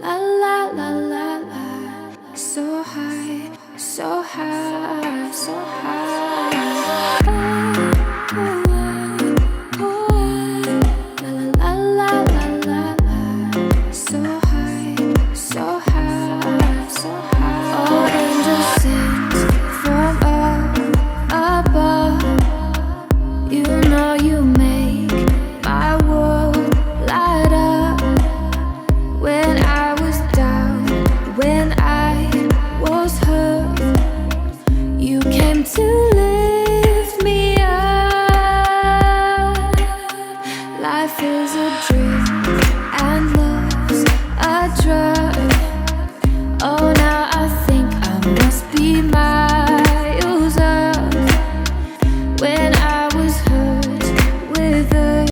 la la la la la. So high, so high, so high. La la la la la la. So high, so high, so high. All angels sing from up above. You know you make my world light up. When I was down, when I was hurt, you came to lift me up. Life is a dream and love's a drug. Oh, now I think I must be miles up. When